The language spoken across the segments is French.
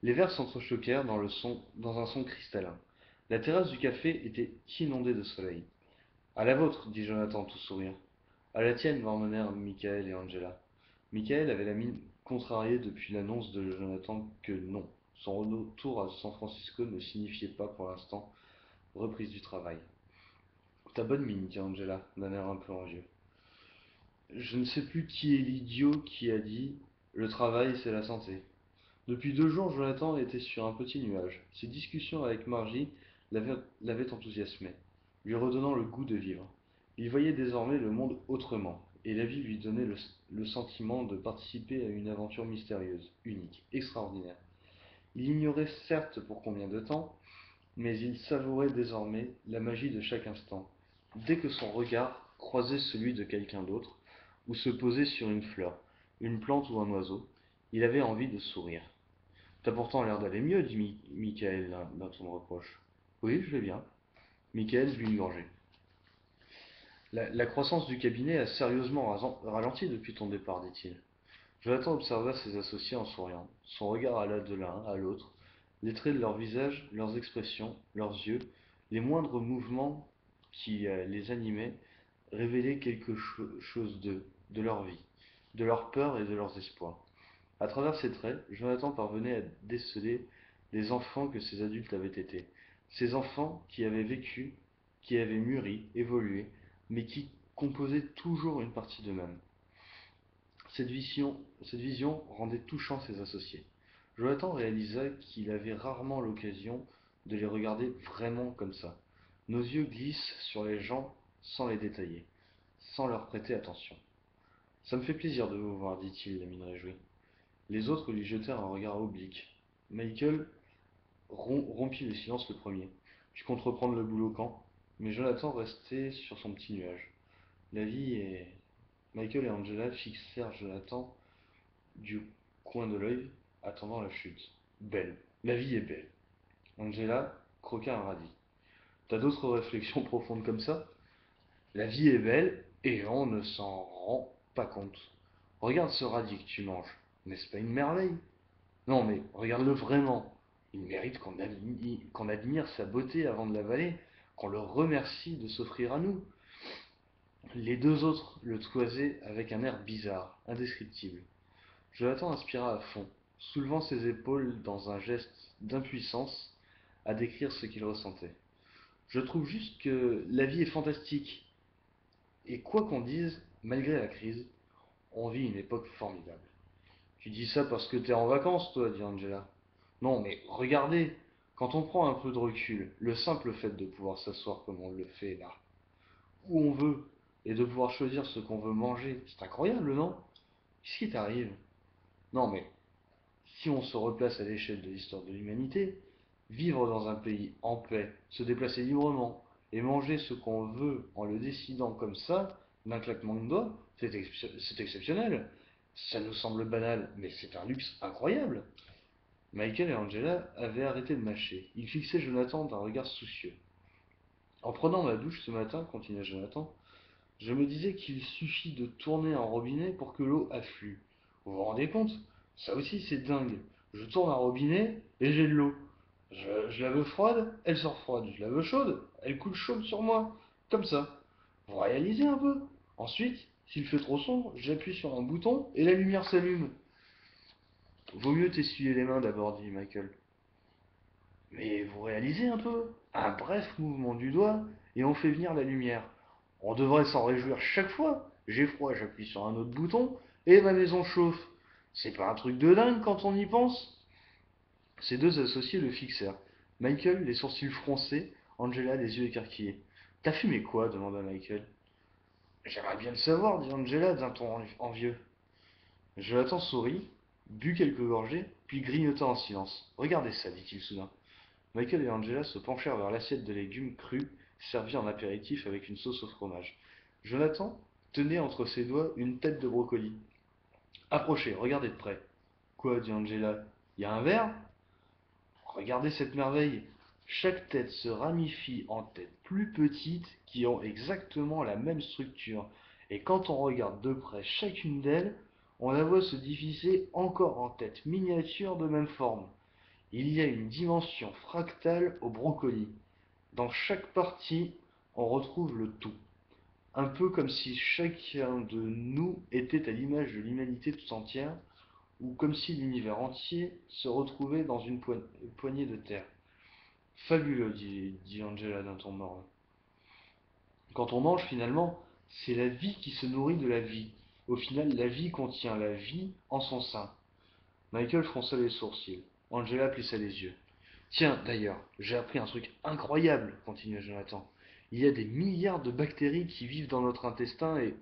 Les verres s'entrechoquèrent dans un son cristallin. La terrasse du café était inondée de soleil. À la vôtre, dit Jonathan, tout sourire. À la tienne, marmonnèrent Michael et Angela. Michael avait la mine contrariée depuis l'annonce de Jonathan que non, son retour à San Francisco ne signifiait pas pour l'instant reprise du travail. Ta bonne mine, dit Angela, d'un air un peu envieux. Je ne sais plus qui est l'idiot qui a dit le travail, c'est la santé. Depuis 2 jours, Jonathan était sur un petit nuage. Ses discussions avec Margie l'avaient enthousiasmé, lui redonnant le goût de vivre. Il voyait désormais le monde autrement, et la vie lui donnait le sentiment de participer à une aventure mystérieuse, unique, extraordinaire. Il ignorait certes pour combien de temps, mais il savourait désormais la magie de chaque instant. Dès que son regard croisait celui de quelqu'un d'autre, ou se posait sur une fleur, une plante ou un oiseau, il avait envie de sourire. T'as pourtant l'air d'aller mieux, dit Michael d'un ton de reproche. Oui, je vais bien. Michael but une gorgée. La croissance du cabinet a sérieusement ralenti depuis ton départ, dit-il. Jonathan observa ses associés en souriant. Son regard alla de l'un à l'autre, les traits de leur visage, leurs expressions, leurs yeux, les moindres mouvements qui les animaient révélaient quelque chose d'eux, de leur vie, de leurs peurs et de leurs espoirs. À travers ces traits, Jonathan parvenait à déceler les enfants que ces adultes avaient été. Ces enfants qui avaient vécu, qui avaient mûri, évolué, mais qui composaient toujours une partie d'eux-mêmes. Cette vision rendait touchant ses associés. Jonathan réalisa qu'il avait rarement l'occasion de les regarder vraiment comme ça. Nos yeux glissent sur les gens sans les détailler, sans leur prêter attention. Ça me fait plaisir de vous voir, dit-il, la mine réjouie. Les autres lui jetèrent un regard oblique. Michael rompit le silence le premier. Tu comptes reprendre le boulot quand? Mais Jonathan restait sur son petit nuage. La vie est... Michael et Angela fixèrent Jonathan du coin de l'œil, attendant la chute. Belle. La vie est belle. Angela croqua un radis. T'as d'autres réflexions profondes comme ça? La vie est belle et on ne s'en rend pas compte. Regarde ce radis que tu manges. N'est-ce pas une merveille? Non, mais regarde-le vraiment. Il mérite qu'on admire sa beauté avant de l'avaler, qu'on le remercie de s'offrir à nous. Les deux autres le toisaient avec un air bizarre, indescriptible. Jonathan inspira à fond, soulevant ses épaules dans un geste d'impuissance à décrire ce qu'il ressentait. Je trouve juste que la vie est fantastique. Et quoi qu'on dise, malgré la crise, on vit une époque formidable. Tu dis ça parce que t'es en vacances, toi, dit Angela. Non, mais regardez, quand on prend un peu de recul, le simple fait de pouvoir s'asseoir comme on le fait là, où on veut, et de pouvoir choisir ce qu'on veut manger, c'est incroyable, non? Qu'est-ce qui t'arrive? Non, mais si on se replace à l'échelle de l'histoire de l'humanité, vivre dans un pays en paix, se déplacer librement, et manger ce qu'on veut en le décidant comme ça, d'un claquement de doigts, c'est exceptionnel. Ça nous semble banal, mais c'est un luxe incroyable. Michael et Angela avaient arrêté de mâcher. Ils fixaient Jonathan d'un regard soucieux. En prenant ma douche ce matin, continua Jonathan, je me disais qu'il suffit de tourner un robinet pour que l'eau afflue. Vous vous rendez compte? Ça aussi c'est dingue. Je tourne un robinet et j'ai de l'eau. Je la veux froide, elle sort froide. Je la veux chaude, elle coule chaude sur moi. Comme ça. Vous réalisez un peu? Ensuite, s'il fait trop sombre, j'appuie sur un bouton et la lumière s'allume. Vaut mieux t'essuyer les mains d'abord, dit Michael. Mais vous réalisez un peu? Un bref mouvement du doigt et on fait venir la lumière. On devrait s'en réjouir chaque fois. J'ai froid, j'appuie sur un autre bouton et ma maison chauffe. C'est pas un truc de dingue quand on y pense? Ces deux associés le fixèrent. Michael, les sourcils froncés, Angela, les yeux écarquillés. T'as fumé quoi? Demanda Michael. J'aimerais bien le savoir, dit Angela d'un ton envieux. Jonathan sourit, but quelques gorgées, puis grignota en silence. Regardez ça, dit-il soudain. Michael et Angela se penchèrent vers l'assiette de légumes crus servie en apéritif avec une sauce au fromage. Jonathan tenait entre ses doigts une tête de brocoli. Approchez, regardez de près. Quoi, dit Angela. Y a un verre? Regardez cette merveille. Chaque tête se ramifie en têtes plus petites qui ont exactement la même structure. Et quand on regarde de près chacune d'elles, on la voit se diviser encore en têtes miniatures de même forme. Il y a une dimension fractale au brocoli. Dans chaque partie, on retrouve le tout. Un peu comme si chacun de nous était à l'image de l'humanité tout entière, ou comme si l'univers entier se retrouvait dans une poignée de terre. Fabuleux, dit Angela d'un ton morne. Quand on mange, finalement, c'est la vie qui se nourrit de la vie. Au final, la vie contient la vie en son sein. Michael fronça les sourcils. Angela plissa les yeux. Tiens, d'ailleurs, j'ai appris un truc incroyable, continua Jonathan. Il y a des milliards de bactéries qui vivent dans notre intestin et...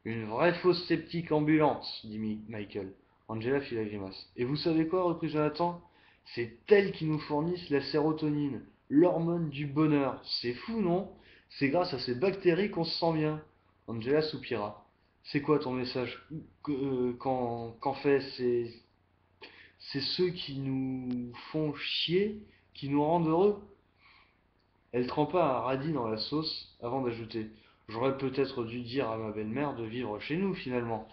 Une vraie fausse sceptique ambulante, dit Michael. Angela fit la grimace. Et vous savez quoi, reprit Jonathan? C'est elles qui nous fournissent la sérotonine, l'hormone du bonheur. C'est fou, non? C'est grâce à ces bactéries qu'on se sent bien. Angela soupira. C'est quoi ton message? Qu'en fait, c'est ceux qui nous font chier, qui nous rendent heureux? Elle trempa un radis dans la sauce avant d'ajouter. J'aurais peut-être dû dire à ma belle-mère de vivre chez nous, finalement.